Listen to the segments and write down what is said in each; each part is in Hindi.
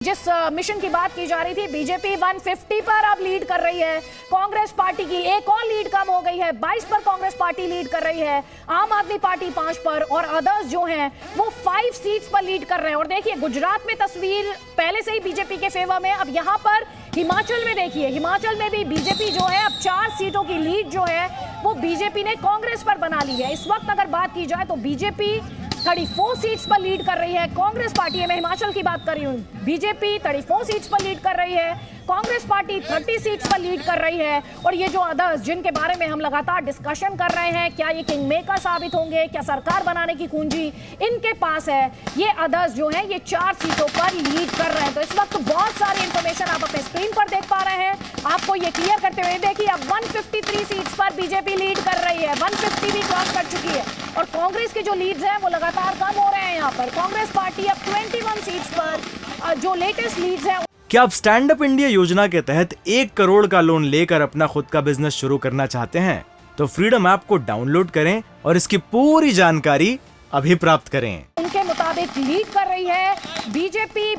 जिस मिशन की बात की जा रही थी, बीजेपी 150 पर अब लीड कर रही है। कांग्रेस पार्टी की एक और लीड कम हो गई है, 22 पर कांग्रेस पार्टी लीड कर रही है। आम आदमी पार्टी 5 पर और अदर्स जो हैं वो 5 सीट्स पर लीड कर रहे हैं। और देखिए गुजरात में तस्वीर पहले से ही बीजेपी के फेवर में। अब यहाँ पर हिमाचल में देखिए, हिमाचल में भी बीजेपी जो है अब 4 सीटों की लीड जो है वो बीजेपी ने कांग्रेस पर बना ली है। इस वक्त अगर बात की जाए तो बीजेपी 34 सीट्स पर लीड कर रही है। कांग्रेस पार्टी, मैं हिमाचल की बात कर रही हूँ, बीजेपी 34 सीट्स पर लीड कर रही है, कांग्रेस पार्टी 30 सीट्स पर लीड कर रही है। और ये जो अदर्स जिनके बारे में हम लगातार डिस्कशन कर रहे हैं, क्या ये किंग मेकर साबित होंगे, क्या सरकार बनाने की कुंजी इनके पास है, ये अदर्स जो हैं ये 4 सीटों पर लीड कर रहे हैं। तो इस वक्त बहुत सारी इंफॉर्मेशन आप अपने स्क्रीन पर देख पा रहे हैं। आपको ये क्लियर करते हुए देखिए, अब 153 सीट्स पर बीजेपी लीड कर रही है, 150 भी क्रॉस कर चुकी है। और कांग्रेस की जो लीड्स हैं वो लगातार कम हो रहे हैं। यहाँ पर कांग्रेस पार्टी अब 21 सीट्स पर जो लेटेस्ट लीड्स हैं। क्या आप स्टैंड अप इंडिया योजना के तहत 1 करोड़ का लोन लेकर अपना खुद का बिजनेस शुरू करना चाहते हैं? तो फ्रीडम ऐप को डाउनलोड करें और इसकी पूरी जानकारी अभी प्राप्त करें। उनके मुताबिक लीड कर रही है बीजेपी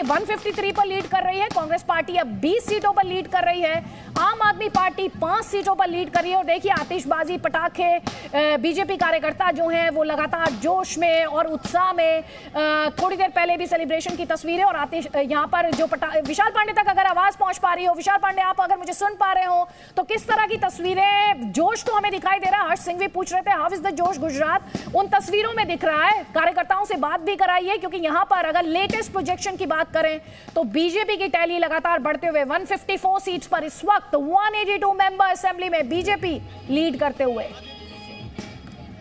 153 पर लीड कर रही है, कांग्रेस पार्टी अब 20 सीटों पर लीड कर रही है, आम आदमी पार्टी 5 सीटों पर लीड कर रही है। और देखिए आतिशबाजी, पटाखे, बीजेपी कार्यकर्ता जो हैं वो लगातार जोश में और उत्साह में। थोड़ी देर पहले भी सेलिब्रेशन की तस्वीरें और यहाँ पर जो विशाल पांडे तक अगर आवाज पहुंच पा रही हो, विशाल पांडे आप अगर मुझे सुन पा रहे हो तो किस तरह की तस्वीरें, जोश तो हमें दिखाई दे रहा है। हर्ष सिंह भी पूछ रहे थे हाउ इज द जोश गुजरात, उन तस्वीरों में दिख रहा है। कार्यकर्ताओं से बात भी कराइए, क्योंकि यहां पर अगर लेटेस्ट प्रोजेक्शन की बात करें तो बीजेपी की टैली लगातार बढ़ते हुए 154 सीट्स पर इस वक्त 182 मेंबर असेंबली में बीजेपी लीड करते हुए।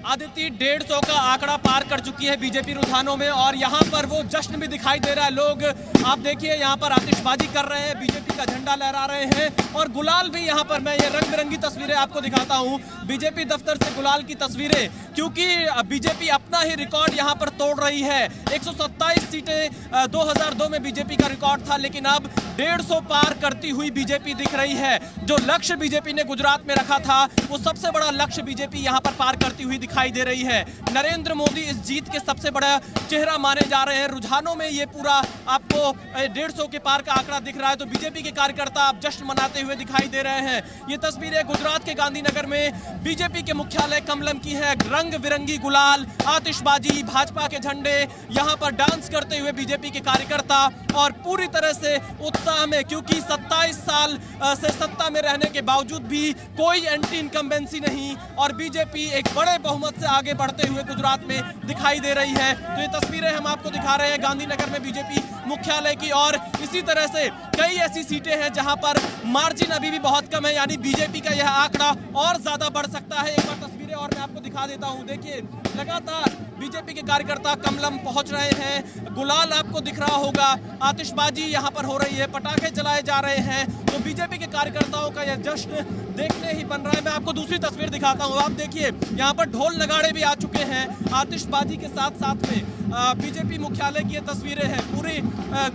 आदित्य 150 का आंकड़ा पार कर चुकी है बीजेपी रुझानों में, और यहाँ पर वो जश्न भी दिखाई दे रहा है। लोग आप देखिए यहाँ पर आतिशबाजी कर रहे हैं, बीजेपी का झंडा लहरा रहे हैं और गुलाल भी यहाँ पर, मैं ये रंग बिरंगी तस्वीरें आपको दिखाता हूँ, बीजेपी दफ्तर से गुलाल की तस्वीरें, क्योंकि बीजेपी अपना ही रिकॉर्ड यहाँ पर तोड़ रही है। 127 सीटें 2002 में बीजेपी का रिकॉर्ड था, लेकिन अब 150 पार करती हुई बीजेपी दिख रही है। जो लक्ष्य बीजेपी ने गुजरात में रखा था वो सबसे बड़ा लक्ष्य बीजेपी यहाँ पर पार करती हुई दिखाई दे रही है। नरेंद्र मोदी इस जीत के सबसे बड़ा चेहरा माने जा रहे हैं। रुझानों में ये पूरा आपको 150 के पार का आंकड़ा दिख रहा है, तो बीजेपी के कार्यकर्ता अब जश्न मनाते हुए दिखाई दे रहे हैं। ये तस्वीरें गुजरात के गांधीनगर में बीजेपी के मुख्यालय कमलम की है। रंग बिरंगी गुलाल, आतिशबाजी, भाजपा के झंडे, यहाँ पर डांस करते हुए बीजेपी के कार्यकर्ता और पूरी तरह से उत्साह में, क्योंकि 27 साल से सत्ता में रहने के बावजूद भी कोई एंटी इनकम्बेंसी नहीं और बीजेपी एक बड़े बहुमत से आगे बढ़ते हुए गुजरात में दिखाई दे रही है। तो ये तस्वीरें हम आपको दिखा रहे हैं गांधीनगर में बीजेपी मुख्यालय की, और इसी तरह से कई ऐसी सीटें हैं जहां पर मार्जिन अभी भी बहुत कम है, यानी बीजेपी का यह आंकड़ा और ज्यादा बढ़ सकता है। एक बार तस्वीरें और मैं आपको दिखा देता हूं। देखिए लगातार बीजेपी के कार्यकर्ता कमलम पहुंच रहे हैं, गुलाल आपको दिख रहा होगा, आतिशबाजी यहां पर हो रही है, पटाखे चलाए जा रहे हैं। तो बीजेपी के कार्यकर्ताओं का यह जश्न देखने ही बन रहा है। मैं आपको दूसरी तस्वीर दिखाता हूं। आप देखिए यहाँ पर ढोल नगाड़े भी आ चुके हैं आतिशबाजी के साथ साथ में। बीजेपी मुख्यालय की ये तस्वीरें हैं। पूरे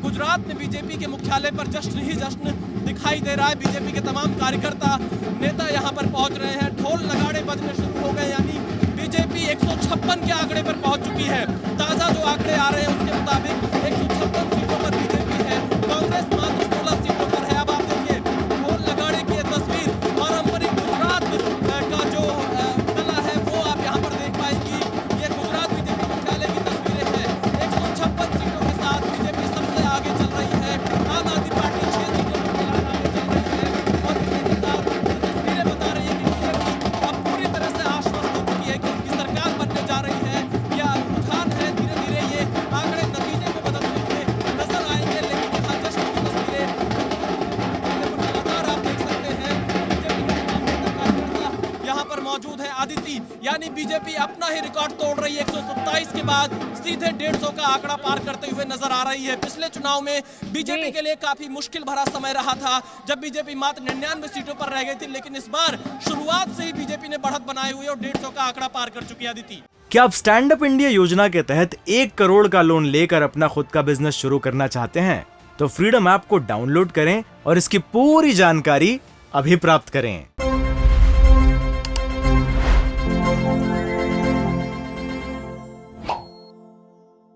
गुजरात में बीजेपी के मुख्यालय पर जश्न ही जश्न दिखाई दे रहा है। बीजेपी के तमाम कार्यकर्ता, नेता यहाँ पर पहुंच रहे हैं, ढोल नगाड़े बजने शुरू हो गए, यानी बीजेपी 156 के आंकड़े पर पहुंच चुकी है। ताजा जो आंकड़े आ रहे हैं उसके मुताबिक 156 सीटों पर बीजेपी है, कांग्रेस मात्र 16 सीटों पर है। अब आप देखिए ढोल नगाड़े की तस्वीर, पारंपरिक गुजरात का जो कला है वो आप यहाँ पर देख पाएंगी। ये गुजरात बीजेपी मुख्यालय की तस्वीरें हैं। 156 सीटों के साथ बीजेपी सबसे आगे चल रही है। आम आदमी पार्टी 6 सीटों पर फिलहाल आगे चल रही है और इसी के साथ तस्वीरें बता रही है कि बीजेपी अब पूरी तरह से आश्वस्त हो चुकी है कि उसकी सरकार बनने जा रही है। यह रुझान है, धीरे धीरे ये आंकड़े नतीजे में बदलते हुए नजर आएंगे। लेकिन यहाँ जश्न की तस्वीरें लगातार आप देख सकते हैं, यहाँ पर मौजूद है। आदित्य, यानी बीजेपी अपना ही रिकॉर्ड तोड़ रही है। 127 के बाद सीधे 150 का आंकड़ा पार करते हुए नजर आ रही है। पिछले चुनाव में बीजेपी के लिए काफी मुश्किल भरा समय रहा था, जब बीजेपी मात्र 99 सीटों पर रह गई थी, लेकिन इस बार शुरुआत से ही बीजेपी ने बढ़त बनाई हुई और 150 का आंकड़ा पार कर चुकी है। आदित्य, क्या आप स्टैंड अप इंडिया योजना के तहत 1 करोड़ का लोन लेकर अपना खुद का बिजनेस शुरू करना चाहते हैं? तो फ्रीडम ऐप को डाउनलोड करें और इसकी पूरी जानकारी अभी प्राप्त करें।